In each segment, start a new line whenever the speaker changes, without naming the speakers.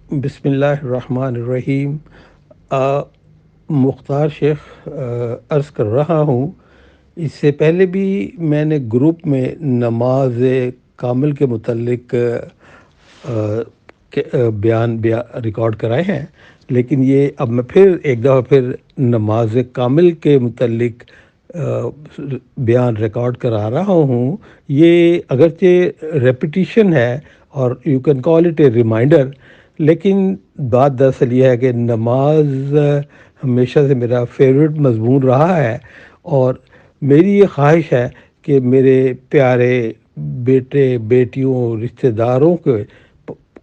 بسم اللہ الرحمن الرحیم۔ آ، مختار شیخ عرض کر رہا ہوں، اس سے پہلے بھی میں نے گروپ میں نماز کامل کے متعلق بیان ریکارڈ کرائے ہیں، لیکن یہ اب میں پھر ایک دفعہ پھر نماز کامل کے متعلق بیان ریکارڈ کرا رہا ہوں۔ یہ اگرچہ ریپیٹیشن ہے اور you can call it a reminder, لیکن بات دراصل یہ ہے کہ نماز ہمیشہ سے میرا فیوریٹ مضمون رہا ہے، اور میری یہ خواہش ہے کہ میرے پیارے بیٹے بیٹیوں رشتہ داروں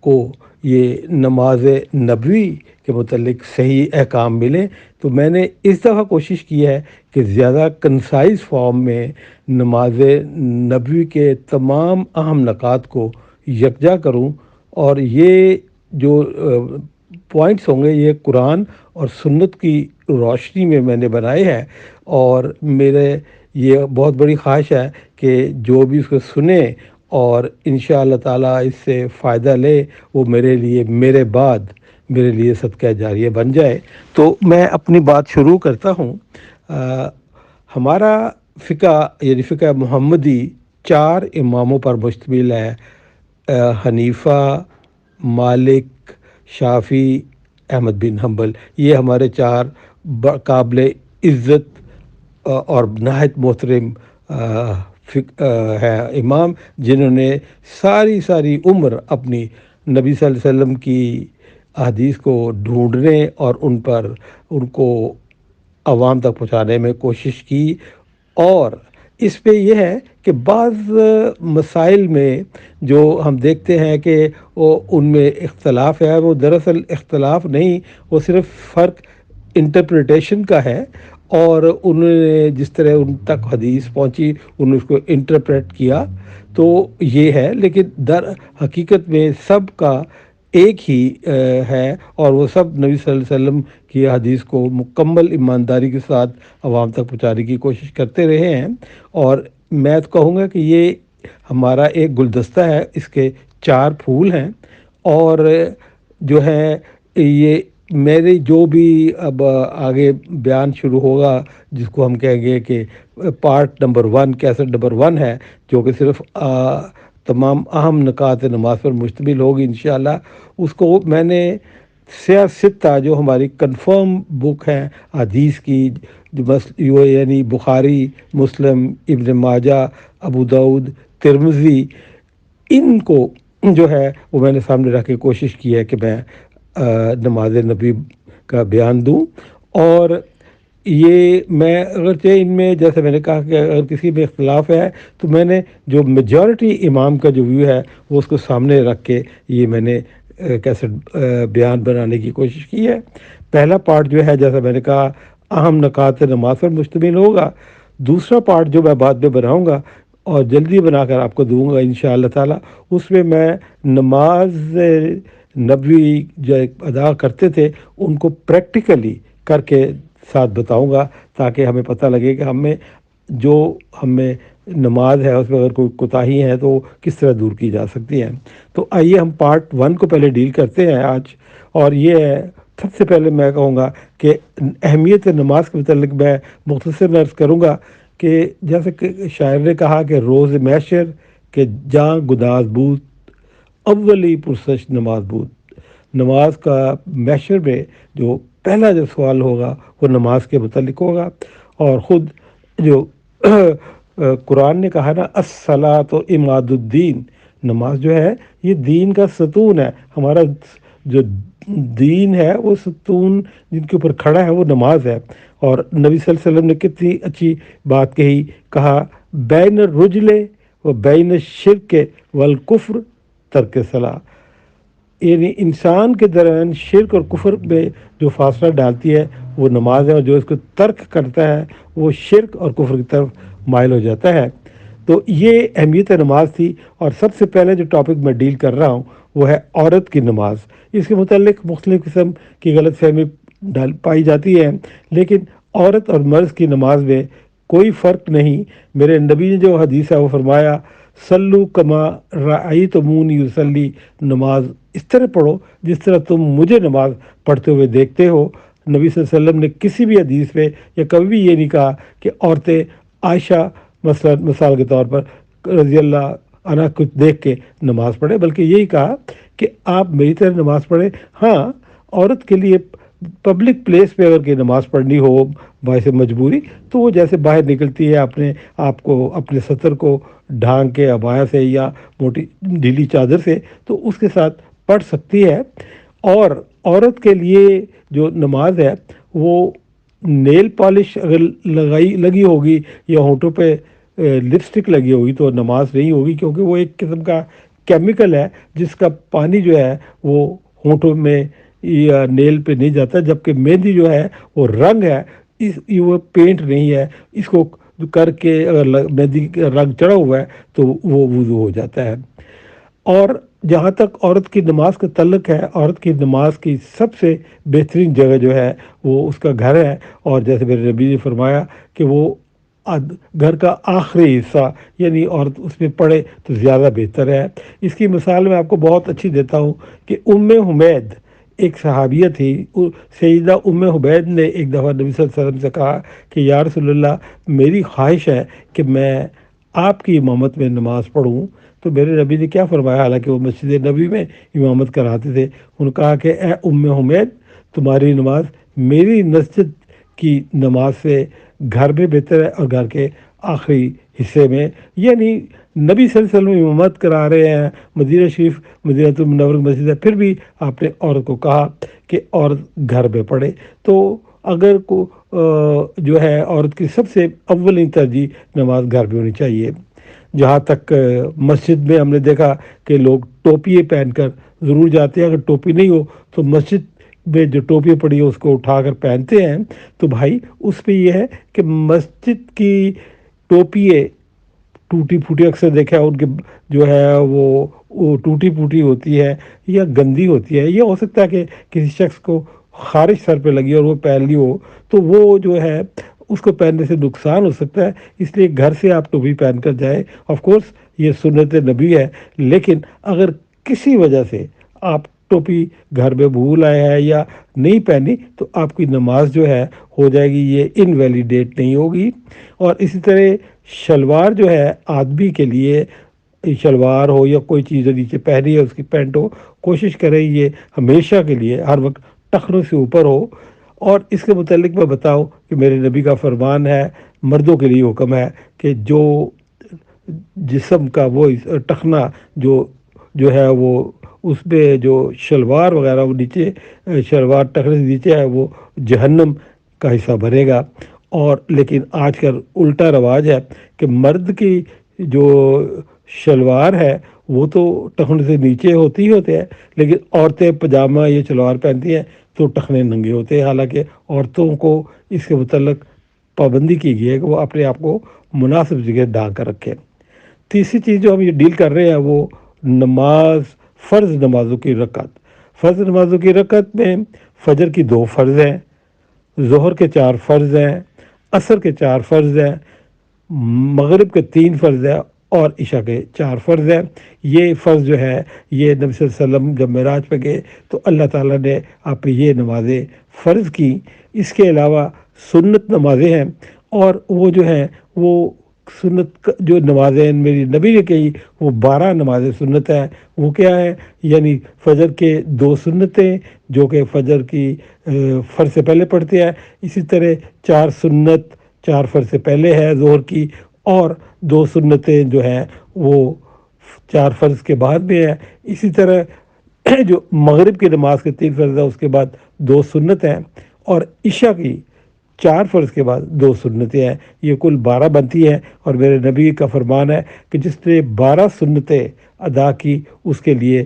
کو یہ نماز نبوی کے متعلق صحیح احکام ملیں، تو میں نے اس دفعہ کوشش کی ہے کہ زیادہ کنسائز فارم میں نماز نبوی کے تمام اہم نکات کو یکجا کروں، اور یہ جو پوائنٹس ہوں گے یہ قرآن اور سنت کی روشنی میں نے بنائے ہیں، اور میرے یہ بہت بڑی خواہش ہے کہ جو بھی اس کو سنے اور انشاءاللہ تعالیٰ اس سے فائدہ لے، وہ میرے لیے میرے بعد میرے لیے صدقہ جاریہ بن جائے۔ تو میں اپنی بات شروع کرتا ہوں۔ ہمارا فقہ یعنی فقہ محمدی 4 اماموں پر مشتمل ہے: حنیفہ، مالک، شافعی، احمد بن حنبل۔ یہ ہمارے 4 قابل عزت اور نہایت محترم ہے امام، جنہوں نے ساری عمر اپنی نبی صلی اللہ علیہ وسلم کی احادیث کو ڈھونڈنے اور ان کو عوام تک پہنچانے میں کوشش کی۔ اور اس پہ یہ ہے کہ بعض مسائل میں جو ہم دیکھتے ہیں کہ وہ ان میں اختلاف ہے، وہ دراصل اختلاف نہیں، وہ صرف فرق انٹرپریٹیشن کا ہے، اور انہوں نے جس طرح ان تک حدیث پہنچی انہوں نے اس کو انٹرپریٹ کیا، تو یہ ہے۔ لیکن در حقیقت میں سب کا ایک ہی ہے، اور وہ سب نبی صلی اللہ علیہ وسلم کی حدیث کو مکمل ایمانداری کے ساتھ عوام تک پہنچانے کی کوشش کرتے رہے ہیں۔ اور میں تو کہوں گا کہ یہ ہمارا ایک گلدستہ ہے، اس کے 4 پھول ہیں، اور جو ہے یہ میرے جو بھی اب آگے بیان شروع ہوگا، جس کو ہم کہیں گے کہ پارٹ نمبر 1، کیسٹ نمبر 1 ہے، جو کہ صرف تمام اہم نکات نماز پر مشتمل ہوگی انشاءاللہ۔ اس کو میں نے سیاستہ جو ہماری کنفرم بک ہیں حدیث کی، جو یعنی بخاری، مسلم، ابن ماجہ، ابو داؤد، ترمذی، ان کو جو ہے وہ میں نے سامنے رکھ کے کوشش کی ہے کہ میں نماز نبی کا بیان دوں۔ اور یہ میں اگرچہ ان میں جیسے میں نے کہا کہ اگر کسی میں اختلاف ہے، تو میں نے جو میجورٹی امام کا جو ویو ہے وہ اس کو سامنے رکھ کے یہ میں نے کیسٹ بیان بنانے کی کوشش کی ہے۔ پہلا پارٹ جو ہے جیسا میں نے کہا اہم نکات نماز پر مشتمل ہوگا۔ دوسرا پارٹ جو میں بعد میں بناؤں گا اور جلدی بنا کر آپ کو دوں گا انشاءاللہ تعالی، اس میں نماز نبوی جو ادا کرتے تھے ان کو پریکٹیکلی کر کے ساتھ بتاؤں گا، تاکہ ہمیں پتہ لگے کہ ہمیں نماز ہے اس میں اگر کوئی کوتاہی ہے تو کس طرح دور کی جا سکتی ہے۔ تو آئیے ہم پارٹ 1 کو پہلے ڈیل کرتے ہیں آج، اور یہ ہے سب سے پہلے میں کہوں گا کہ اہمیت نماز کے متعلق میں مختصر عرض کروں گا کہ جیسے کہ شاعر نے کہا کہ روز محشر کے جاں گداز بود، اولی پرسش نماز بود۔ نماز کا محشر میں جو پہلا جو سوال ہوگا وہ نماز کے متعلق ہوگا، اور خود جو قرآن نے کہا نا الصلاۃ عماد الدین، نماز جو ہے یہ دین کا ستون ہے، ہمارا جو دین ہے وہ ستون جن کے اوپر کھڑا ہے وہ نماز ہے۔ اور نبی صلی اللہ علیہ وسلم نے کتنی اچھی بات کہا بین الرجل و بین الشرک والکفر ترک صلاۃ، یعنی انسان کے درمیان شرک اور کفر میں جو فاصلہ ڈالتی ہے وہ نماز ہے، اور جو اس کو ترک کرتا ہے وہ شرک اور کفر کی طرف مائل ہو جاتا ہے۔ تو یہ اہمیت نماز تھی، اور سب سے پہلے جو ٹاپک میں ڈیل کر رہا ہوں وہ ہے عورت کی نماز۔ اس کے متعلق مختلف قسم کی غلط فہمی پائی جاتی ہے، لیکن عورت اور مرد کی نماز میں کوئی فرق نہیں۔ میرے نبی نے جو حدیث ہے وہ فرمایا سلو کما رأیتمونی یصلی، نماز اس طرح پڑھو جس طرح تم مجھے نماز پڑھتے ہوئے دیکھتے ہو۔ نبی صلی اللہ علیہ وسلم نے کسی بھی حدیث میں یا کبھی بھی یہ نہیں کہا کہ عورتیں عائشہ مثال کے طور پر رضی اللہ عنہ کچھ دیکھ کے نماز پڑھے، بلکہ یہی کہا کہ آپ میری طرح نماز پڑھیں۔ ہاں، عورت کے لیے پبلک پلیس پہ اگر کہ نماز پڑھنی ہو باعث مجبوری، تو وہ جیسے باہر نکلتی ہے اپنے آپ کو اپنے سطر کو ڈھانک کے عبایا سے یا موٹی ڈھیلی چادر سے، تو اس کے ساتھ پڑھ سکتی ہے۔ اور عورت کے لیے جو نماز ہے وہ نیل پالش اگر لگی ہوگی یا ہونٹوں پہ لپسٹک لگی ہوگی تو نماز نہیں ہوگی، کیونکہ وہ ایک قسم کا کیمیکل ہے جس کا پانی جو ہے وہ ہونٹوں میں یا نیل پہ نہیں جاتا، جبکہ مہندی جو ہے وہ رنگ ہے، وہ پینٹ نہیں ہے۔ اس کو کر کے اگر مہندی کا رنگ چڑھا ہوا ہے تو وہ وضو ہو جاتا ہے۔ اور جہاں تک عورت کی نماز کا تعلق ہے، عورت کی نماز کی سب سے بہترین جگہ جو ہے وہ اس کا گھر ہے، اور جیسے میرے نبی نے فرمایا کہ وہ گھر کا آخری حصہ یعنی عورت اس میں پڑھے تو زیادہ بہتر ہے۔ اس کی مثال میں آپ کو بہت اچھی دیتا ہوں کہ حمید ایک صحابیہ تھی، سیدہ حبید نے ایک دفعہ نبی صلی اللہ علیہ وسلم سے کہا کہ یا رسول اللہ، میری خواہش ہے کہ میں آپ کی امامت میں نماز پڑھوں۔ تو میرے نبی نے کیا فرمایا، حالانکہ وہ مسجد نبی میں امامت کراتے تھے، انہوں نے کہا کہ اے حمید، تمہاری نماز میری مسجد کی نماز سے گھر میں بہتر ہے، اور گھر کے آخری حصے میں، یعنی نبی صلی اللہ علیہ وسلم امامت کرا رہے ہیں، مدینہ شریف مدینہ المنورہ مسجد ہے، پھر بھی آپ نے عورت کو کہا کہ عورت گھر میں پڑھے۔ تو اگر جو ہے عورت کی سب سے اولین ترجیح نماز گھر میں ہونی چاہیے۔ جہاں تک مسجد میں ہم نے دیکھا کہ لوگ ٹوپی پہن کر ضرور جاتے ہیں، اگر ٹوپی نہیں ہو تو مسجد میں جو ٹوپی پڑی ہے اس کو اٹھا کر پہنتے ہیں۔ تو بھائی اس پہ یہ ہے کہ مسجد کی ٹوپی ٹوٹی پھوٹی اکثر دیکھا ہے ان کے جو ہے وہ ٹوٹی پھوٹی ہوتی ہے یا گندی ہوتی ہے، یہ ہو سکتا ہے کہ کسی شخص کو خارش سر پہ لگی اور وہ پہن لی ہو، تو وہ جو ہے اس کو پہننے سے نقصان ہو سکتا ہے، اس لیے گھر سے آپ ٹوپی پہن کر جائیں۔ آف کورس یہ سنت نبی ہے، لیکن اگر کسی وجہ سے آپ ٹوپی گھر میں بھول آئے ہیں یا نہیں پہنی تو آپ کی نماز جو ہے ہو جائے گی، یہ انویلیڈیٹ نہیں ہوگی۔ اور اسی طرح شلوار جو ہے آدمی کے لیے، شلوار ہو یا کوئی چیز نیچے پہنی ہے اس کی پینٹ ہو، کوشش کریں یہ ہمیشہ کے لیے ہر وقت ٹخنوں سے اوپر ہو۔ اور اس کے متعلق میں بتاؤں کہ میرے نبی کا فرمان ہے، مردوں کے لیے حکم ہے کہ جو جسم کا وہ ٹخنا جو ہے وہ اس پہ جو شلوار وغیرہ وہ نیچے شلوار ٹخنے سے نیچے ہے وہ جہنم کا حصہ بنے گا۔ اور لیکن آج کل الٹا رواج ہے کہ مرد کی جو شلوار ہے وہ تو ٹخنے سے نیچے ہوتے ہیں، لیکن عورتیں پجامہ یا شلوار پہنتی ہیں تو ٹخنے ننگے ہوتے ہیں، حالانکہ عورتوں کو اس کے متعلق پابندی کی گئی ہے کہ وہ اپنے آپ کو مناسب جگہ ڈھانک کر رکھیں۔ تیسری چیز جو ہم یہ ڈیل کر رہے ہیں وہ نماز، فرض نمازوں کی رکعت۔ فرض نمازوں کی رکعت میں فجر کی 2 فرض ہیں، ظہر کے 4 فرض ہیں، عصر کے 4 فرض ہیں، مغرب کے 3 فرض ہیں، اور عشاء کے 4 فرض ہیں۔ یہ فرض جو ہے یہ نبی صلی اللہ علیہ وسلم جب معراج پہ گئے تو اللہ تعالیٰ نے آپ پہ یہ نمازیں فرض کی۔ اس کے علاوہ سنت نمازیں ہیں، اور وہ جو ہیں وہ سنت جو نمازیں میری نبی نے کہی وہ 12 نمازیں سنت ہیں۔ وہ کیا ہے؟ یعنی فجر کے 2 سنتیں جو کہ فجر کی فرض سے پہلے پڑھتے ہیں، اسی طرح 4 سنت 4 فرض سے پہلے ہے ظہر کی، اور 2 سنتیں جو ہیں وہ 4 فرض کے بعد میں ہے۔ اسی طرح جو مغرب کی نماز کے 3 فرض ہے اس کے بعد 2 سنت ہیں، اور عشاء کی 4 فرض کے بعد 2 سنتیں ہیں، یہ کل 12 بنتی ہیں۔ اور میرے نبی کا فرمان ہے کہ جس نے 12 سنتیں ادا کی اس کے لیے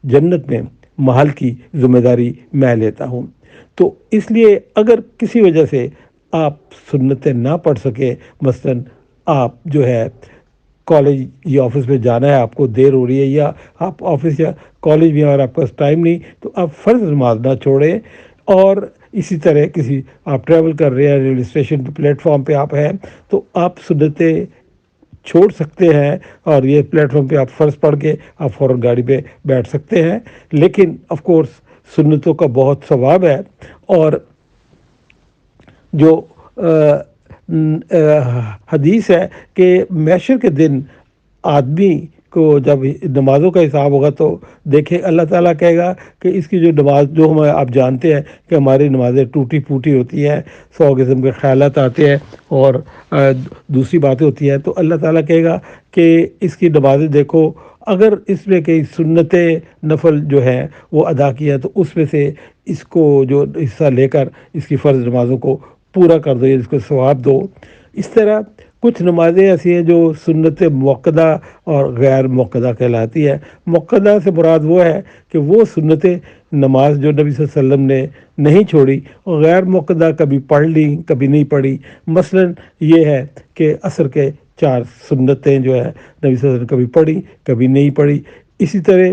جنت میں محل کی ذمہ داری میں لیتا ہوں۔ تو اس لیے اگر کسی وجہ سے آپ سنتیں نہ پڑھ سکیں، مثلاً آپ جو ہے کالج یا آفس میں جانا ہے، آپ کو دیر ہو رہی ہے، یا آپ آفس یا کالج میں اور آپ کے پاس ٹائم نہیں، تو آپ فرض نماز نہ چھوڑیں۔ اور اسی طرح آپ ٹریول کر رہے ہیں، ریلوے اسٹیشن پہ پلیٹ فارم پہ آپ ہیں تو آپ سنتیں چھوڑ سکتے ہیں اور یہ پلیٹ فارم پہ آپ فرض پڑھ کے آپ فوراً گاڑی پہ بیٹھ سکتے ہیں، لیکن آف کورس سنتوں کا بہت ثواب ہے۔ اور جو حدیث ہے کہ محشر کے دن آدمی کو جب نمازوں کا حساب ہوگا تو دیکھیں اللہ تعالیٰ کہے گا کہ اس کی جو نماز، جو ہم آپ جانتے ہیں کہ ہماری نمازیں ٹوٹی پھوٹی ہوتی ہیں، 100 قسم کے خیالات آتے ہیں اور دوسری باتیں ہوتی ہیں، تو اللہ تعالیٰ کہے گا کہ اس کی نمازیں دیکھو، اگر اس میں کئی سنت نفل جو ہے وہ ادا کیا تو اس میں سے اس کو جو حصہ لے کر اس کی فرض نمازوں کو پورا کر دو یا اس کو ثواب دو۔ اس طرح کچھ نمازیں ایسی ہیں جو سنت موقدہ اور غیر موقدہ کہلاتی ہے۔ موقدہ سے مراد وہ ہے کہ وہ سنت نماز جو نبی صلی اللہ علیہ وسلم نے نہیں چھوڑی، اور غیر موقدہ کبھی پڑھ لی کبھی نہیں پڑھی۔ مثلا یہ ہے کہ عصر کے 4 سنتیں جو ہے نبی صلی اللہ علیہ وسلم کبھی پڑھی کبھی نہیں پڑھی۔ اسی طرح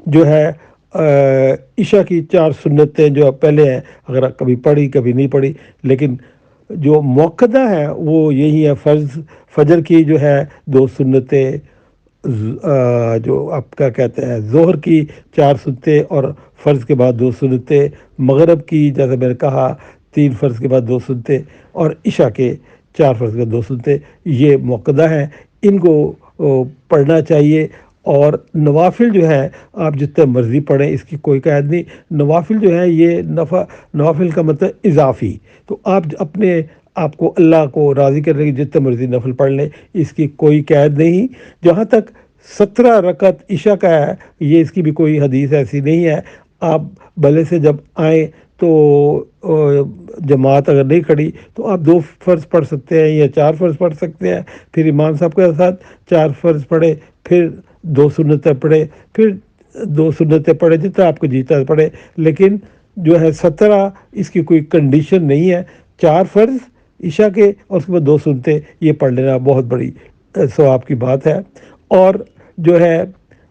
جو ہے عشاء کی 4 سنتیں جو پہلے ہیں، اگر کبھی پڑھی کبھی نہیں پڑھی، لیکن جو موقدہ ہے وہ یہی ہے فرض فجر کی جو ہے 2 سنتیں، جو آپ کا کہتے ہیں ظہر کی 4 سنتیں اور فرض کے بعد 2 سنتیں، مغرب کی جیسے میں نے کہا 3 فرض کے بعد 2 سنتیں، اور عشاء کے 4 فرض کے بعد 2 سنتیں، یہ موقدہ ہیں، ان کو پڑھنا چاہیے۔ اور نوافل جو ہے آپ جتنے مرضی پڑھیں، اس کی کوئی قید نہیں۔ نوافل جو ہے یہ نوافل کا مطلب اضافی، تو آپ اپنے آپ کو اللہ کو راضی کرنے کی جتنے مرضی نفل پڑھ لیں، اس کی کوئی قید نہیں۔ جہاں تک 17 رکعت عشاء کا ہے، یہ اس کی بھی کوئی حدیث ایسی نہیں ہے۔ آپ بھلے سے جب آئیں تو جماعت اگر نہیں کھڑی تو آپ 2 فرض پڑھ سکتے ہیں یا 4 فرض پڑھ سکتے ہیں، پھر امام صاحب کے ساتھ 4 فرض پڑھے، پھر 2 سنتیں پڑھے، پھر 2 سنتیں پڑھے، جتنا آپ کو جیتا ہے پڑھے۔ لیکن جو ہے 17 اس کی کوئی کنڈیشن نہیں ہے، 4 فرض عشاء کے اور اس کے بعد 2 سنتیں، یہ پڑھ لینا بہت بڑی ثواب کی بات ہے۔ اور جو ہے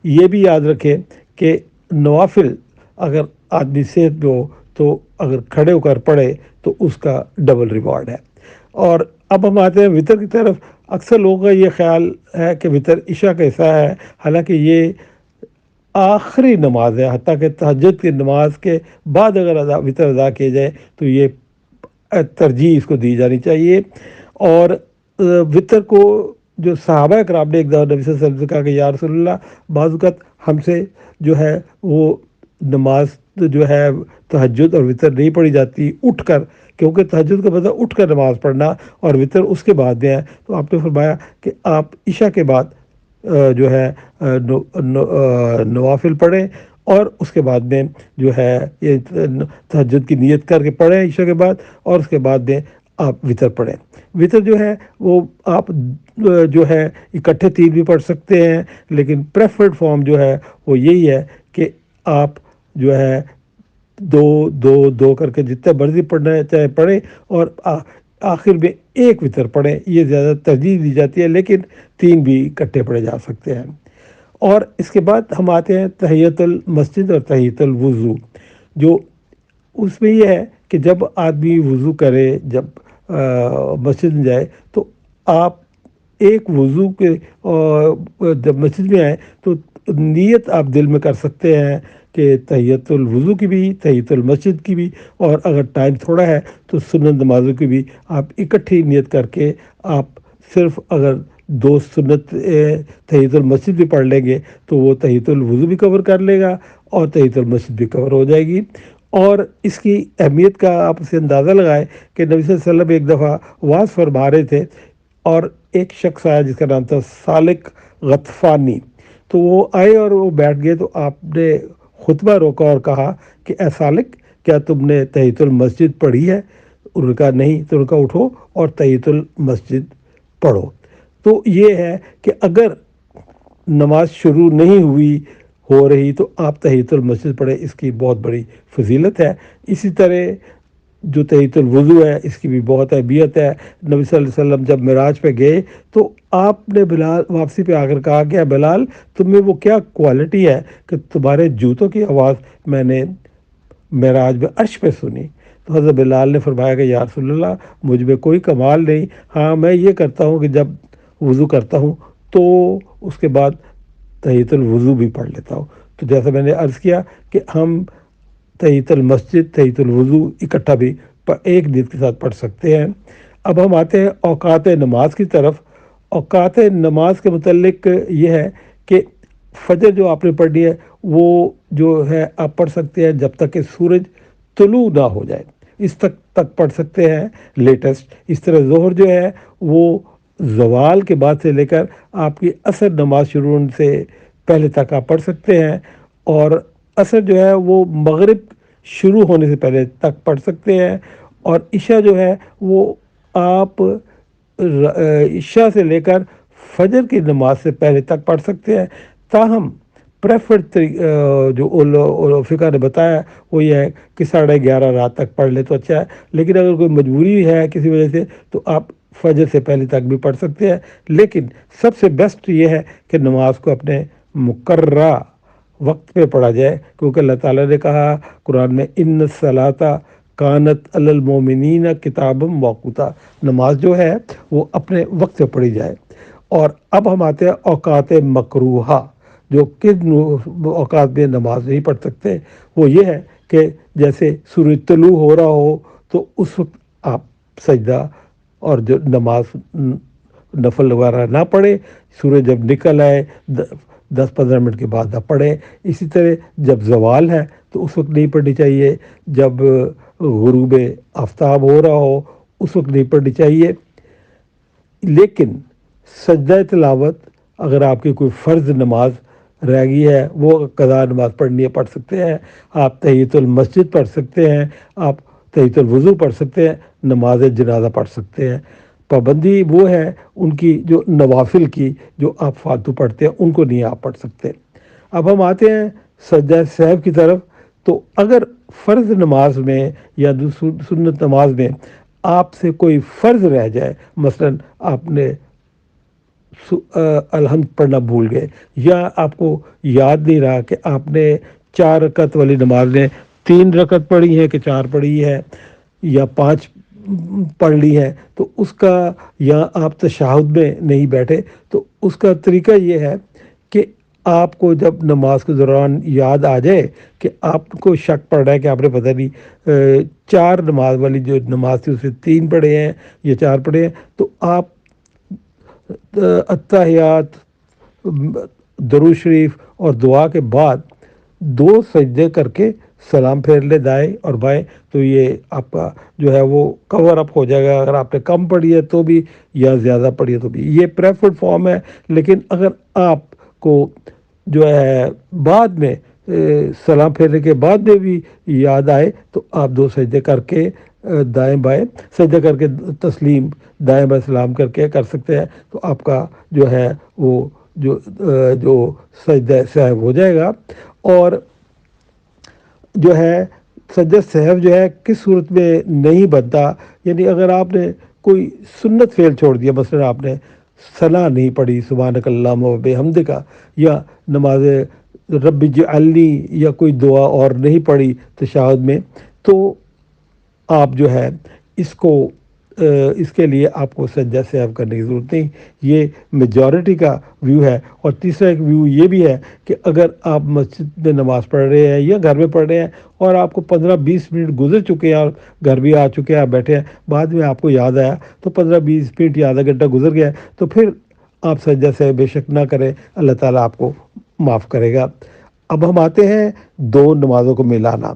یہ بھی یاد رکھیں کہ نوافل اگر آدمی صحت میں ہو تو اگر کھڑے ہو کر پڑھے تو اس کا ڈبل ریوارڈ ہے۔ اور اب ہم آتے ہیں وطر کی طرف۔ اکثر لوگوں کا یہ خیال ہے کہ وطر عشاء کا حصہ ہے، حالانکہ یہ آخری نماز ہے، حتیٰ کہ تہجد کی نماز کے بعد اگر وطر ادا کیے جائے تو یہ ترجیح اس کو دی جانی چاہیے۔ اور وطر کو جو صحابہ کرام نے ایک دفعہ نبی صلی اللہ علیہ وسلم سے کہا کہ یا رسول اللہ، بعض اوقات ہم سے جو ہے وہ نماز جو ہے تہجد اور وطر نہیں پڑھی جاتی اٹھ کر، کیونکہ تہجد کا مطلب اٹھ کر نماز پڑھنا اور وطر اس کے بعد میں ہے، تو آپ نے فرمایا کہ آپ عشاء کے بعد جو ہے نوافل پڑھیں، اور اس کے بعد میں جو ہے یہ تہجد کی نیت کر کے پڑھیں عشاء کے بعد، اور اس کے بعد میں آپ وطر پڑھیں۔ وطر جو ہے وہ آپ جو ہے اکٹھے 3 بھی پڑھ سکتے ہیں، لیکن پریفرڈ فارم جو ہے وہ یہی ہے کہ آپ جو ہے 2 کر کے جتنے مرضی پڑھنا ہے چاہے پڑھیں، اور آخر میں 1 وطر پڑھیں، یہ زیادہ ترجیح دی جاتی ہے، لیکن 3 بھی اکٹھے پڑھے جا سکتے ہیں۔ اور اس کے بعد ہم آتے ہیں تحیۃ المسجد اور تحیۃ الوضو، جو اس میں یہ ہے کہ جب آدمی وضو کرے، جب مسجد میں جائے تو آپ ایک وضو کے جب مسجد میں آئے تو نیت آپ دل میں کر سکتے ہیں کہ تحیۃ الوضو کی بھی، تحیۃ المسجد کی بھی، اور اگر ٹائم تھوڑا ہے تو سنت نمازوں کی بھی آپ اکٹھی نیت کر کے آپ صرف اگر 2 سنت تحیۃ المسجد بھی پڑھ لیں گے تو وہ تحیۃ الوضو بھی کور کر لے گا اور تحیۃ المسجد بھی کور ہو جائے گی۔ اور اس کی اہمیت کا آپ اسے اندازہ لگائیں کہ نبی صلی اللہ علیہ وسلم ایک دفعہ واعظ فرما رہے تھے، اور ایک شخص آیا جس کا نام تھا سالک غطفانی، تو وہ آئے اور وہ بیٹھ گئے، تو آپ نے خطبہ روکا اور کہا کہ اے سالک، کیا تم نے تحیۃ المسجد پڑھی ہے؟ انہوں نے کہا نہیں، تو انہوں نے کہا اٹھو اور تحیۃ المسجد پڑھو۔ تو یہ ہے کہ اگر نماز شروع نہیں ہو رہی تو آپ تحیۃ المسجد پڑھیں، اس کی بہت بڑی فضیلت ہے۔ اسی طرح جو تحیۃ الوضو ہے اس کی بھی بہت اہمیت ہے۔ نبی صلی اللہ علیہ وسلم جب معراج پہ گئے تو آپ نے بلال واپسی پہ آ کر کہا کہ بلال، تم میں وہ کیا کوالٹی ہے کہ تمہارے جوتوں کی آواز میں نے معراج میں عرش پہ سنی؟ تو حضرت بلال نے فرمایا کہ یا رسول اللہ، مجھ میں کوئی کمال نہیں، ہاں میں یہ کرتا ہوں کہ جب وضو کرتا ہوں تو اس کے بعد تحیۃ الوضو بھی پڑھ لیتا ہوں۔ تو جیسا میں نے عرض کیا کہ ہم تحیۃ المسجد، تحیۃ الوضو اکٹھا بھی ایک نیت کے ساتھ پڑھ سکتے ہیں۔ اب ہم آتے ہیں اوقات نماز کی طرف۔ اوقات نماز کے متعلق یہ ہے کہ فجر جو آپ نے پڑھنی ہے وہ جو ہے آپ پڑھ سکتے ہیں جب تک کہ سورج طلوع نہ ہو جائے، اس تک پڑھ سکتے ہیں لیٹسٹ۔ اس طرح ظہر جو ہے وہ زوال کے بعد سے لے کر آپ کی عصر نماز شروع ہونے سے پہلے تک آپ پڑھ سکتے ہیں، اور عصر جو ہے وہ مغرب شروع ہونے سے پہلے تک پڑھ سکتے ہیں، اور عشاء جو ہے وہ آپ عشاء سے لے کر فجر کی نماز سے پہلے تک پڑھ سکتے ہیں۔ تاہم پریفرڈ جو فقہ نے بتایا وہ یہ ہے کہ 11:30 رات تک پڑھ لے تو اچھا ہے، لیکن اگر کوئی مجبوری ہے کسی وجہ سے تو آپ فجر سے پہلے تک بھی پڑھ سکتے ہیں۔ لیکن سب سے بیسٹ یہ ہے کہ نماز کو اپنے مقررہ وقت پہ پڑھا جائے، کیونکہ اللہ تعالیٰ نے کہا قرآن میں ان الصلاۃ کانت علی المؤمنین کتابا موقوتا، نماز جو ہے وہ اپنے وقت پہ پڑھی جائے۔ اور اب ہم آتے ہیں اوقات مکروہہ، جو کن اوقات میں نماز نہیں پڑھ سکتے۔ وہ یہ ہے کہ جیسے سورج طلوع ہو رہا ہو تو اس وقت آپ سجدہ اور جو نماز نفل وغیرہ نہ پڑھے، سورج جب نکل آئے 10-15 منٹ کے بعد نہ پڑھے۔ اسی طرح جب زوال ہے تو اس وقت نہیں پڑھنی چاہیے، جب غروب آفتاب ہو رہا ہو اس وقت نہیں پڑھنی چاہیے۔ لیکن سجدہ تلاوت اگر آپ کی کوئی فرض نماز رہ گئی ہے، وہ قضا نماز پڑھنی ہے، پڑھ سکتے ہیں۔ آپ تحیۃ المسجد پڑھ سکتے ہیں، آپ تحیۃ الوضو پڑھ سکتے ہیں، نماز جنازہ پڑھ سکتے ہیں۔ پابندی وہ ہے ان کی جو نوافل کی، جو آپ فالتو پڑھتے ہیں ان کو نہیں آپ پڑھ سکتے۔ اب ہم آتے ہیں سجدہ سہو کی طرف۔ تو اگر فرض نماز میں یا سنت نماز میں آپ سے کوئی فرض رہ جائے، مثلا آپ نے الحمد پڑھنا بھول گئے، یا آپ کو یاد نہیں رہا کہ آپ نے 4 رکعت والی نماز میں 3 رکعت پڑھی ہے کہ 4 پڑھی ہے یا 5 پڑھ لی ہے، تو اس کا، یا آپ تشہد میں نہیں بیٹھے، تو اس کا طریقہ یہ ہے کہ آپ کو جب نماز کے دوران یاد آ جائے کہ آپ کو شک پڑ رہا ہے کہ آپ نے پتہ نہیں 4 نماز والی جو نماز تھی اسے 3 پڑھے ہیں یا 4 پڑھے ہیں، تو آپ اتحیات، درود شریف اور دعا کے بعد 2 سجدے کر کے سلام پھیر لے دائیں اور بائیں، تو یہ آپ کا جو ہے وہ کور اپ ہو جائے گا۔ اگر آپ نے کم پڑھی ہے تو بھی یا زیادہ پڑھی ہے تو بھی، یہ پریفرڈ فارم ہے۔ لیکن اگر آپ کو جو ہے بعد میں سلام پھیرنے کے بعد میں بھی یاد آئے تو آپ 2 سجدے کر کے دائیں بائیں سجدہ کر کے تسلیم دائیں بائیں سلام کر کے کر سکتے ہیں، تو آپ کا جو ہے وہ جو سجدہ سہو ہو جائے گا۔ اور جو ہے سجدہ سہو جو ہے کس صورت میں نہیں بنتا، یعنی اگر آپ نے کوئی سنت فعل چھوڑ دیا، مثلا آپ نے ثنا نہیں پڑھی سبحانک اللہم و بحمدک، یا نماز رب اجعلنی یا کوئی دعا اور نہیں پڑھی تشہد میں، تو آپ جو ہے اس کے لیے آپ کو سجدہ سہو کرنے کی ضرورت نہیں۔ یہ میجورٹی کا ویو ہے۔ اور تیسرا ایک ویو یہ بھی ہے کہ اگر آپ مسجد میں نماز پڑھ رہے ہیں یا گھر میں پڑھ رہے ہیں اور آپ کو 15-20 منٹ گزر چکے ہیں اور گھر بھی آ چکے ہیں، آپ بیٹھے ہیں، بعد میں آپ کو یاد آیا تو 15-20 منٹ یا آدھا گھنٹہ گزر گیا تو پھر آپ سجدہ سہو بے شک نہ کریں، اللہ تعالیٰ آپ کو معاف کرے گا۔ اب ہم آتے ہیں 2 نمازوں کو ملانا۔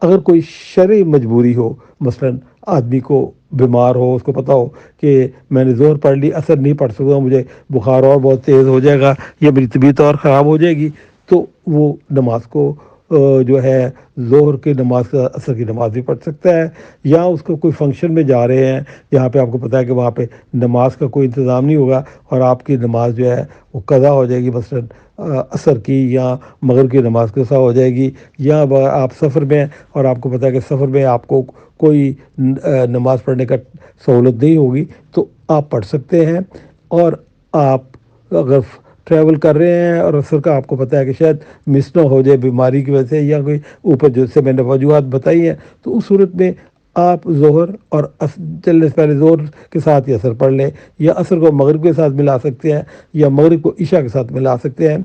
اگر کوئی شرعی مجبوری ہو، مثلا آدمی کو بیمار ہو، اس کو پتہ ہو کہ میں نے ظہر پڑھ لی، اثر نہیں پڑھ سکتا، مجھے بخار اور بہت تیز ہو جائے گا یا میری طبیعت اور خراب ہو جائے گی، تو وہ نماز کو جو ہے ظہر کی نماز کا اثر کی نماز بھی پڑھ سکتا ہے۔ یا اس کو کوئی فنکشن میں جا رہے ہیں جہاں پہ آپ کو پتہ ہے کہ وہاں پہ نماز کا کوئی انتظام نہیں ہوگا اور آپ کی نماز جو ہے وہ قضا ہو جائے گی، مثلا عصر کی یا مغرب کی نماز قضا ہو جائے گی، یا آپ سفر میں ہیں اور آپ کو پتہ ہے کہ سفر میں آپ کو کوئی نماز پڑھنے کا سہولت نہیں ہوگی، تو آپ پڑھ سکتے ہیں۔ اور آپ اگر ٹریول کر رہے ہیں اور عصر کا آپ کو پتہ ہے کہ شاید مس نہ ہو جائے بیماری کی وجہ سے یا کوئی اوپر جو سے میں نے وجوہات بتائی ہیں، تو اس صورت میں آپ ظہر اور چلنے سے پہلے ظہر کے ساتھ ہی عصر پڑھ لیں، یا عصر کو مغرب کے ساتھ ملا سکتے ہیں، یا مغرب کو عشاء کے ساتھ ملا سکتے ہیں۔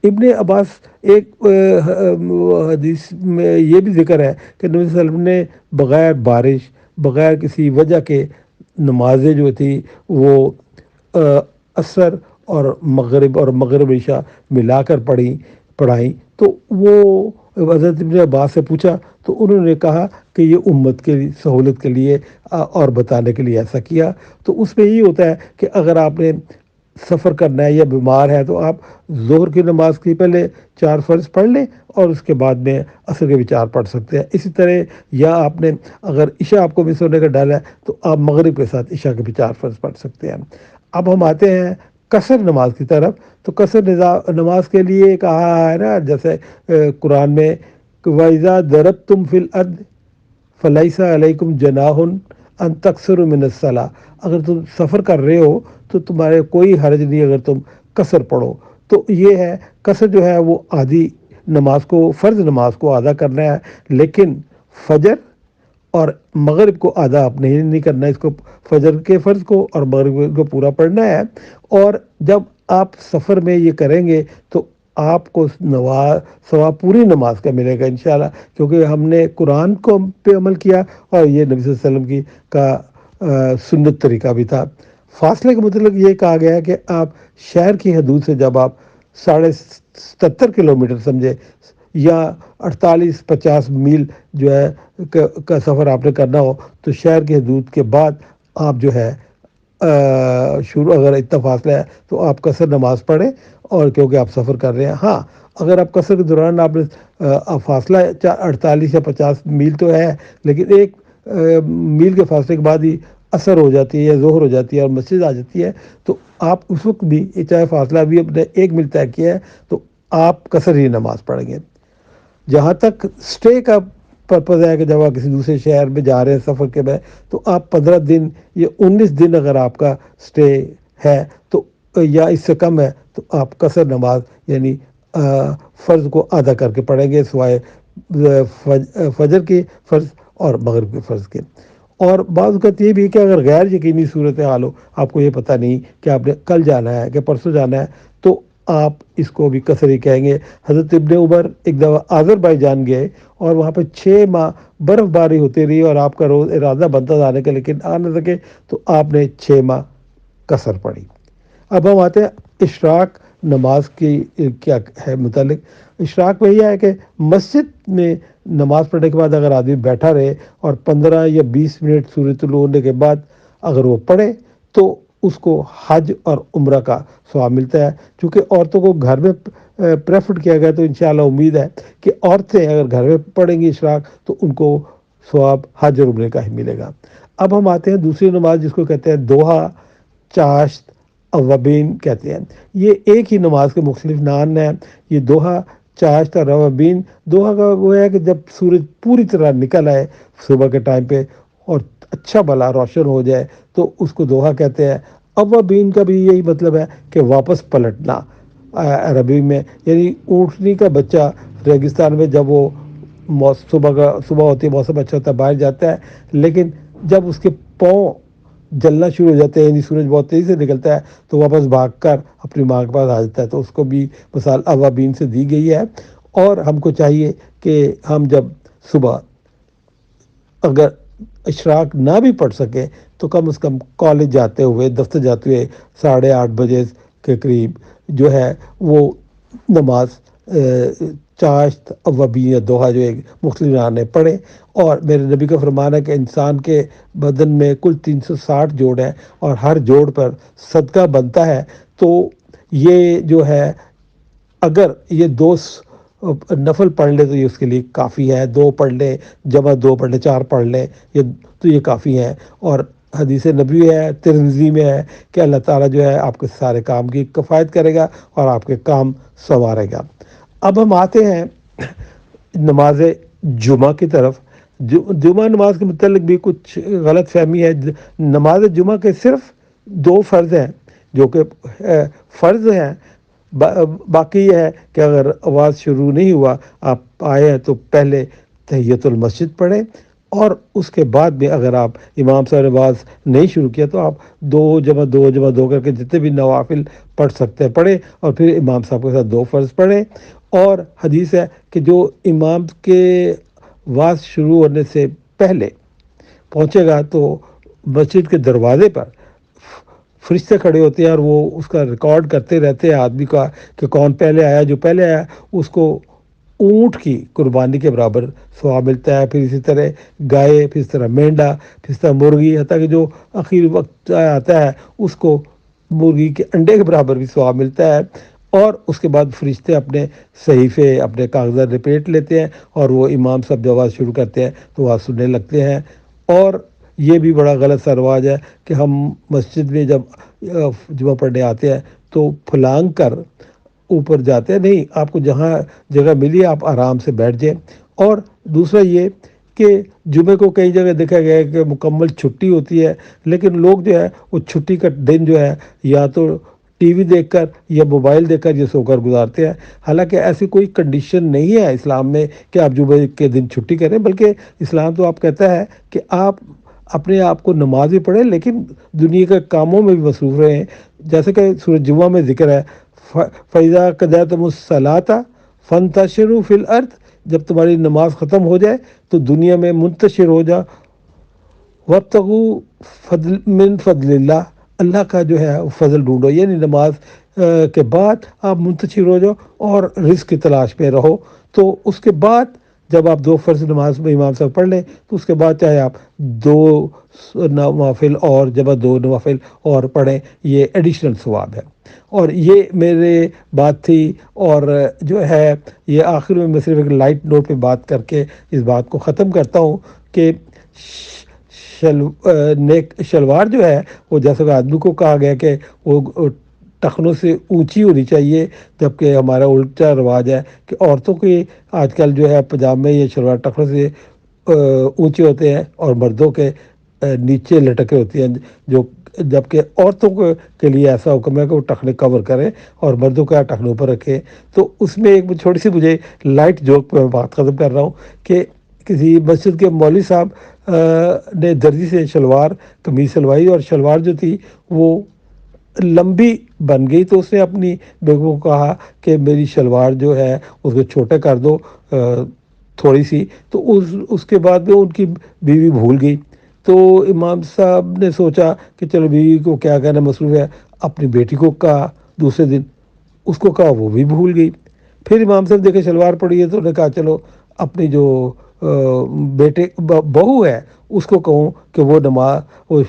ابن عباس ایک حدیث میں یہ بھی ذکر ہے کہ نبی صلی اللہ علیہ وسلم نے بغیر بارش، بغیر کسی وجہ کے نمازیں جو تھی وہ عصر اور مغرب عشاء ملا کر پڑھائیں۔ تو وہ حضرت ابن عباس سے پوچھا تو انہوں نے کہا کہ یہ امت کے سہولت کے لیے اور بتانے کے لیے ایسا کیا۔ تو اس میں یہ ہوتا ہے کہ اگر آپ نے سفر کرنا ہے یا بیمار ہے تو آپ ظہر کی نماز کی پہلے 4 فرض پڑھ لیں اور اس کے بعد میں عصر کے بھی 4 پڑھ سکتے ہیں۔ اسی طرح یا آپ نے اگر عشاء آپ کو مس ہونے کا ڈر ہے تو آپ مغرب کے ساتھ عشاء کے بھی 4 فرض پڑھ سکتے ہیں۔ اب ہم آتے ہیں قصر نماز کی طرف۔ تو قصر نماز کے لیے کہا ہے نا، جیسے قرآن میں وَإِذَا ضَرَبْتُمْ فِي الْأَرْضِ فَلَيْسَ عَلَيْكُمْ جُنَاحٌ أَن تَقْصِرُوا مِنَ الصَّلَاةِ، اگر تم سفر کر رہے ہو تو تمہارے کوئی حرج نہیں اگر تم قصر پڑھو۔ تو یہ ہے قصر جو ہے وہ آدھی نماز کو، فرض نماز کو ادا کرنا ہے، لیکن فجر اور مغرب کو آدھا آپ نہیں کرنا، اس کو فجر کے فرض کو اور مغرب کو پورا پڑھنا ہے۔ اور جب آپ سفر میں یہ کریں گے تو آپ کو ثواب پوری نماز کا ملے گا انشاءاللہ، کیونکہ ہم نے قرآن کو پہ عمل کیا اور یہ نبی صلی اللہ علیہ وسلم کی کا سنت طریقہ بھی تھا۔ فاصلے کا مطلب یہ کہا گیا ہے کہ آپ شہر کی حدود سے جب آپ 77.5 کلومیٹر سمجھے یا 48-50 میل جو ہے کا سفر آپ نے کرنا ہو تو شہر کی حدود کے بعد آپ جو ہے شروع، اگر اتنا فاصلہ ہے تو آپ قصر نماز پڑھیں، اور کیونکہ آپ سفر کر رہے ہیں۔ ہاں اگر آپ قصر کے دوران آپ نے فاصلہ 48 یا 50 میل تو ہے، لیکن ایک میل کے فاصلے کے بعد ہی عصر ہو جاتی ہے یا ظہر ہو جاتی ہے اور مسجد آ جاتی ہے، تو آپ اس وقت بھی چاہے فاصلہ بھی اپنے 1 میل طے کیا ہے تو آپ قصر ہی نماز پڑھیں گے۔ جہاں تک سٹے کا پرپز ہے کہ جب آپ کسی دوسرے شہر میں جا رہے ہیں سفر کے میں، تو آپ 15 دن یا 19 دن اگر آپ کا سٹے ہے تو یا اس سے کم ہے تو آپ قصر نماز یعنی فرض کو ادا کر کے پڑھیں گے، سوائے فجر کے فرض اور مغرب کے فرض کے۔ اور بعض اوقات یہ بھی کہ اگر غیر یقینی صورت حال ہو، آپ کو یہ پتہ نہیں کہ آپ نے کل جانا ہے کہ پرسوں جانا ہے، تو آپ اس کو بھی قصر ہی کہیں گے۔ حضرت ابن عمر ایک دفعہ آذربائیجان گئے اور وہاں پہ 6 ماہ برف باری ہوتی رہی اور آپ کا روز ارادہ بنتا تھا آنے کا لیکن آ نہ سکے، تو آپ نے 6 ماہ قصر پڑھی۔ اب ہم آتے ہیں اشراق نماز کی کیا ہے متعلق۔ اشراق میں یہ ہے کہ مسجد میں نماز پڑھنے کے بعد اگر آدمی بیٹھا رہے اور 15 یا 20 منٹ سورج طلوع ہونے کے بعد اگر وہ پڑھے تو اس کو حج اور عمرہ کا ثواب ملتا ہے۔ چونکہ عورتوں کو گھر میں پریفر کیا گیا تو انشاءاللہ امید ہے کہ عورتیں اگر گھر میں پڑھیں گی اشراق تو ان کو ثواب حج اور عمرے کا ہی ملے گا۔ اب ہم آتے ہیں دوسری نماز جس کو کہتے ہیں دوحہ، چاشت، اوابین کہتے ہیں۔ یہ ایک ہی نماز کے مختلف نام ہیں۔ یہ دوحہ، چاشت اور اوابین، دوحہ کا وہ ہے کہ جب سورج پوری طرح نکل آئے صبح کے ٹائم پہ اور اچھا بھلا روشن ہو جائے تو اس کو دوحہ کہتے ہیں۔ اوابین کا بھی یہی مطلب ہے کہ واپس پلٹنا عربی میں، یعنی اونٹنی کا بچہ ریگستان میں جب وہ صبح ہوتی ہے، موسم اچھا ہوتا ہے، باہر جاتا ہے، لیکن جب اس کے پاؤں جلنا شروع ہو جاتے ہیں، یعنی سورج بہت تیزی سے نکلتا ہے تو واپس بھاگ کر اپنی ماں کے پاس آ جاتا ہے، تو اس کو بھی مثال اوابین سے دی گئی ہے۔ اور ہم کو چاہیے کہ ہم جب صبح اگر اشراق نہ بھی پڑھ سکیں تو کم از کم کالج جاتے ہوئے، دفتر جاتے ہوئے 8:30 بجے کے قریب جو ہے وہ نماز چاشت، اوابین یا دوحہ جو ایک مختلف نام ہے پڑھیں۔ اور میرے نبی کا فرمان ہے کہ انسان کے بدن میں کل 360 جوڑ ہیں اور ہر جوڑ پر صدقہ بنتا ہے، تو یہ جو ہے اگر یہ 2 نفل پڑھ لے تو یہ اس کے لیے کافی ہے، 2 پڑھ لیں، جمع 2 پڑھ لیں، 4 پڑھ لیں، تو یہ کافی ہیں۔ اور حدیث نبوی ہے، ترمذی میں ہے کہ اللہ تعالیٰ جو ہے آپ کے سارے کام کی کفایت کرے گا اور آپ کے کام سنوارے گا۔ اب ہم آتے ہیں نماز جمعہ کی طرف۔ جمعہ نماز کے متعلق بھی کچھ غلط فہمی ہے۔ نماز جمعہ کے صرف 2 فرض ہیں جو کہ فرض ہیں، باقی یہ ہے کہ اگر آواز شروع نہیں ہوا، آپ آئے ہیں تو پہلے تحیۃ المسجد پڑھیں، اور اس کے بعد بھی اگر آپ امام صاحب نے نماز نہیں شروع کیا تو آپ 2 جمع 2 کر کے جتنے بھی نوافل پڑھ سکتے ہیں پڑھیں، اور پھر امام صاحب کے ساتھ 2 فرض پڑھیں۔ اور حدیث ہے کہ جو امام کے واز شروع ہونے سے پہلے پہنچے گا تو مسجد کے دروازے پر فرشتے کھڑے ہوتے ہیں، اور وہ اس کا ریکارڈ کرتے رہتے ہیں آدمی کا کہ کون پہلے آیا، جو پہلے آیا اس کو اونٹ کی قربانی کے برابر ثواب ملتا ہے، پھر اسی طرح گائے، پھر اس طرح مینڈا، پھر اس طرح مرغی، حتیٰ کہ جو آخری وقت آتا ہے اس کو مرغی کے انڈے کے برابر بھی ثواب ملتا ہے۔ اور اس کے بعد فرشتے اپنے صحیفے، اپنے کاغذات لپیٹ لیتے ہیں، اور وہ امام صاحب جو آواز شروع کرتے ہیں تو وہ سننے لگتے ہیں۔ اور یہ بھی بڑا غلط سا رواج ہے کہ ہم مسجد میں جب جمعہ پڑھنے آتے ہیں تو پھلانگ کر اوپر جاتے ہیں، نہیں، آپ کو جہاں جگہ ملی آپ آرام سے بیٹھ جائیں۔ اور دوسرا یہ کہ جمعے کو کئی جگہ دیکھا گیا ہے کہ مکمل چھٹی ہوتی ہے، لیکن لوگ جو ہے وہ چھٹی کا دن جو ہے یا تو ٹی وی دیکھ کر یا موبائل دیکھ کر یہ سو کر گزارتے ہیں۔ حالانکہ ایسی کوئی کنڈیشن نہیں ہے اسلام میں کہ آپ جمعے کے دن چھٹی کریں، بلکہ اسلام تو آپ کہتا ہے کہ آپ اپنے آپ کو نماز بھی پڑھیں لیکن دنیا کے کاموں میں بھی مصروف رہیں، جیسے کہ سورۃ جمعہ میں ذکر ہے فَإِذَا قَضَيْتُمُ الصَّلَاةَ فَانتَشِرُوا فِي الْأَرْضِ، جب تمہاری نماز ختم ہو جائے تو دنیا میں منتشر ہو جا، وَابْتَغُوا فضل من فضل اللہ، اللہ کا جو ہے فضل ڈھونڈو، یعنی نماز کے بعد آپ منتشر ہو جاؤ اور رزق کی تلاش میں رہو۔ تو اس کے بعد جب آپ 2 فرض نماز میں امام صاحب پڑھ لیں تو اس کے بعد چاہے آپ 2 نوافل اور جب 2 نوافل اور پڑھیں، یہ ایڈیشنل ثواب ہے۔ اور یہ میرے بات تھی، اور جو ہے یہ آخر میں صرف ایک لائٹ نوٹ پہ بات کر کے اس بات کو ختم کرتا ہوں کہ نیک شلوار جو ہے وہ جیسا کہ آدمی کو کہا گیا کہ وہ ٹخنوں سے اونچی ہونی چاہیے، جبکہ ہمارا الٹا رواج ہے کہ عورتوں کی آج کل جو ہے پجامے یا شلوار ٹخنوں سے اونچے ہوتے ہیں اور مردوں کے نیچے لٹکے ہوتی ہیں، جو جبکہ عورتوں کے لیے ایسا حکم ہے کہ وہ ٹخنے کور کریں اور مردوں کا ٹخنے اوپر رکھیں۔ تو اس میں ایک چھوٹی سی مجھے لائٹ جوک پہ بات ختم کر رہا ہوں کہ کسی مسجد کے مولوی صاحب نے درزی سے شلوار قمیض سلوائی، اور شلوار جو تھی وہ لمبی بن گئی، تو اس نے اپنی بیگم کو کہا کہ میری شلوار جو ہے اس کو چھوٹے کر دو تھوڑی سی، تو اس کے بعد میں ان کی بیوی بھول گئی۔ تو امام صاحب نے سوچا کہ چلو بیوی کو کیا کہنا، مصروف ہے، اپنی بیٹی کو کہا دوسرے دن، اس کو کہا وہ بھی بھول گئی۔ پھر امام صاحب دیکھے شلوار پڑی ہے تو انہوں نے کہا چلو اپنی جو بیٹے بہو ہے اس کو کہوں کہ وہ وہ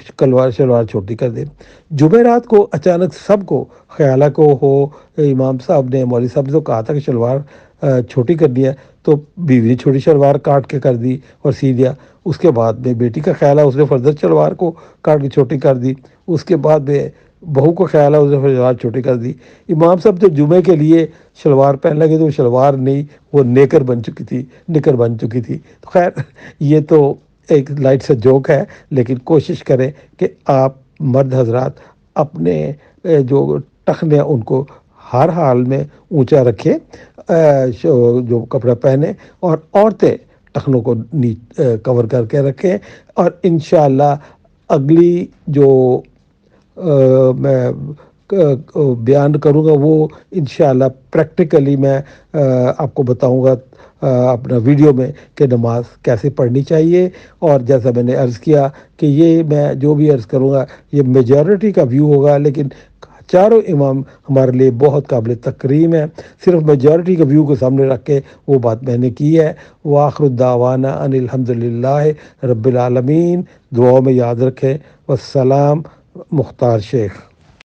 شلوار چھوٹی کر دے۔ جمعرات کو اچانک سب کو خیالہ کو ہو، امام صاحب نے مولوی صاحب نے تو کہا تھا کہ شلوار چھوٹی کرنی ہے، تو بیوی نے چھوٹی شلوار کاٹ کے کر دی اور سی دیا۔ اس کے بعد میں بیٹی کا خیال ہے اس نے فردر شلوار کو کاٹ کے چھوٹی کر دی۔ اس کے بعد میں بہو کو خیال ہے اس نے شلوار چھوٹی کر دی۔ امام صاحب جب جمعے کے لیے شلوار پہن لگے تو وہ شلوار نہیں، وہ نیکر بن چکی تھی، نکر بن چکی تھی۔ تو خیر یہ تو ایک لائٹ سا جوک ہے، لیکن کوشش کریں کہ آپ مرد حضرات اپنے جو ٹخنے ہیں ان کو ہر حال میں اونچا رکھیں، جو کپڑا پہنے، اور عورتیں ٹخنوں کو کور کر کے رکھیں۔ اور انشاءاللہ اگلی جو میں بیان کروں گا وہ انشاءاللہ پریکٹیکلی میں آپ کو بتاؤں گا اپنا ویڈیو میں کہ نماز کیسے پڑھنی چاہیے۔ اور جیسا میں نے عرض کیا کہ یہ میں جو بھی عرض کروں گا یہ میجورٹی کا ویو ہوگا، لیکن چاروں امام ہمارے لیے بہت قابل تکریم ہے، صرف میجورٹی کا ویو کو سامنے رکھ کے وہ بات میں نے کی ہے۔ وآخر الدعوانا ان الحمدللہ رب العالمین، دعاؤں میں یاد رکھیں۔ والسلام، مختار شیخ۔